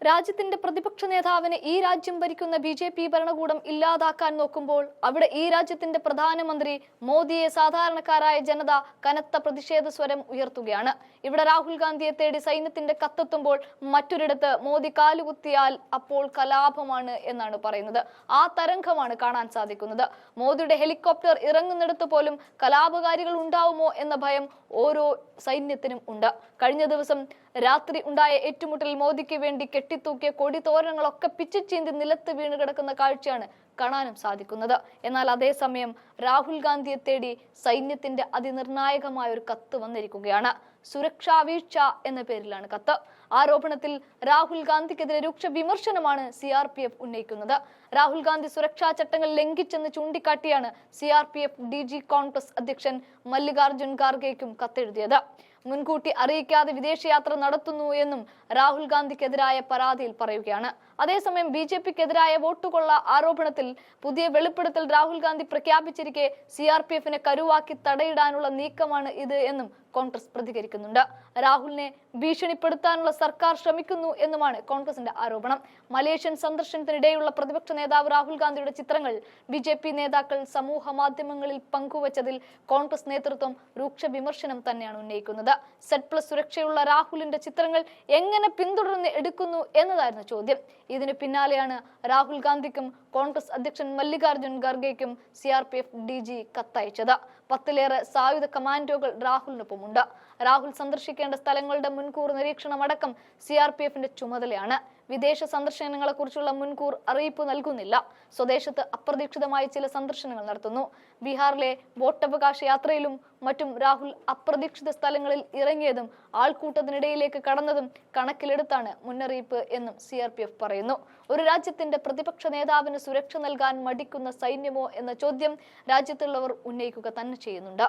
രാജ്യത്തിന്റെ പ്രതിപക്ഷ നേതാവിനെ ഈ രാജ്യം ഭരിക്കുന്ന ബി.ജെ.പി. ഭരണകൂടം ഇല്ലാതാക്കാൻ നോക്കുമ്പോൾ അവിടെ ഈ രാജ്യത്തിന്റെ പ്രധാനമന്ത്രി മോദിയെ സാധാരണക്കാരായ ജനത കനത്ത പ്രതിഷേധ സ്വരം ഉയർത്തുകയാണ്. ഇവിടെ രാഹുൽ ഗാന്ധിയെ തേടി സൈന്യത്തിന്റെ കത്തെത്തുമ്പോൾ മറ്റൊരിടത്ത് മോദി കാലുകുത്തിയാൽ അപ്പോൾ കലാപമാണ് എന്നാണ് പറയുന്നത്. ആ തരംഗമാണ് കാണാൻ സാധിക്കുന്നത്. മോദിയുടെ ഹെലികോപ്റ്റർ ഇറങ്ങുന്നിടത്ത് പോലും കലാപകാരികൾ ഉണ്ടാവുമോ എന്ന ഭയം ഓരോ സൈന്യത്തിനും ഉണ്ട്. കഴിഞ്ഞ ദിവസം രാത്രി ഉണ്ടായ ഏറ്റുമുട്ടൽ മോദിക്ക് വേണ്ടി കെട്ടിത്തൂക്കിയ കൊടിതോരണങ്ങളൊക്കെ പിച്ചിച്ചീന്തി നിലത്ത് വീണ് കിടക്കുന്ന കാഴ്ചയാണ് കാണാനും സാധിക്കുന്നത്. എന്നാൽ അതേസമയം രാഹുൽ ഗാന്ധിയെ തേടി സൈന്യത്തിന്റെ അതിനിർണായകമായ ഒരു കത്ത് വന്നിരിക്കുകയാണ്. സുരക്ഷാ വീഴ്ച എന്ന പേരിലാണ് കത്ത്. ആരോപണത്തിൽ രാഹുൽ ഗാന്ധിക്കെതിരെ രൂക്ഷ വിമർശനമാണ് CRPF ഉന്നയിക്കുന്നത്. രാഹുൽ ഗാന്ധി സുരക്ഷാ ചട്ടങ്ങൾ ലംഘിച്ചെന്ന് ചൂണ്ടിക്കാട്ടിയാണ് CRPF DG കോൺഗ്രസ് അധ്യക്ഷൻ മല്ലികാർജുൻ ഖാർഗെയ്ക്കും കത്തെഴുതിയത്. മുൻകൂട്ടി അറിയിക്കാതെ വിദേശയാത്ര നടത്തുന്നു എന്നും രാഹുൽ ഗാന്ധിക്കെതിരായ പരാതിയിൽ പറയുകയാണ്. അതേസമയം BJP-ക്കെതിരായ വോട്ടുകൊള്ള ആരോപണത്തിൽ പുതിയ വെളിപ്പെടുത്തൽ രാഹുൽ ഗാന്ധി പ്രഖ്യാപിച്ചിരിക്കെ CRPF-നെ കരുവാക്കി തടയിടാനുള്ള നീക്കമാണ് ഇത് എന്നും കോൺഗ്രസ് പ്രതികരിക്കുന്നുണ്ട്. രാഹുലിനെ ഭീഷണിപ്പെടുത്താനുള്ള സർക്കാർ ശ്രമിക്കുന്നു എന്നുമാണ് കോൺഗ്രസിന്റെ ആരോപണം. മലേഷ്യൻ സന്ദർശനത്തിനിടെയുള്ള പ്രതിപക്ഷ നേതാവ് രാഹുൽ ഗാന്ധിയുടെ ചിത്രങ്ങൾ BJP നേതാക്കൾ സമൂഹ മാധ്യമങ്ങളിൽ പങ്കുവച്ചതിൽ കോൺഗ്രസ് നേതൃത്വം രൂക്ഷ വിമർശനം തന്നെയാണ് ഉന്നയിക്കുന്നത്. Z+ സുരക്ഷയുള്ള രാഹുലിന്റെ ചിത്രങ്ങൾ എങ്ങനെ പിന്തുടർന്ന് എടുക്കുന്നു എന്നതായിരുന്നു ചോദ്യം. ഇതിന് പിന്നാലെയാണ് രാഹുൽ ഗാന്ധിക്കും കോൺഗ്രസ് അധ്യക്ഷൻ മല്ലികാർജുൻ ഖാർഗെയ്ക്കും CRPF DG കത്തയച്ചത്. 10ലേറെ സായുധ കമാൻഡോകൾ രാഹുലിനൊപ്പമുണ്ട്. രാഹുൽ സന്ദർശിക്കേണ്ട സ്ഥലങ്ങളുടെ മുൻകൂർ നിരീക്ഷണമടക്കം CRPF-ന്റെ ചുമതലയാണ്. വിദേശ സന്ദർശനങ്ങളെ കുറിച്ചുള്ള മുൻകൂർ അറിയിപ്പ് നൽകുന്നില്ല. സ്വദേശത്ത് അപ്രതീക്ഷിതമായി ചില സന്ദർശനങ്ങൾ നടത്തുന്നു. ബീഹാറിലെ വോട്ടവകാശ യാത്രയിലും മറ്റും രാഹുൽ അപ്രതീക്ഷിത സ്ഥലങ്ങളിൽ ഇറങ്ങിയതും ആൾക്കൂട്ടത്തിനിടയിലേക്ക് കടന്നതും കണക്കിലെടുത്താണ് മുന്നറിയിപ്പ് എന്നും CRPF പറയുന്നു. ഒരു രാജ്യത്തിന്റെ പ്രതിപക്ഷ നേതാവിന് സുരക്ഷ നൽകാൻ മടിക്കുന്ന സൈന്യമോ എന്ന ചോദ്യം രാജ്യത്തുള്ളവർ ഉന്നയിക്കുക തന്നെ ചെയ്യുന്നുണ്ട്.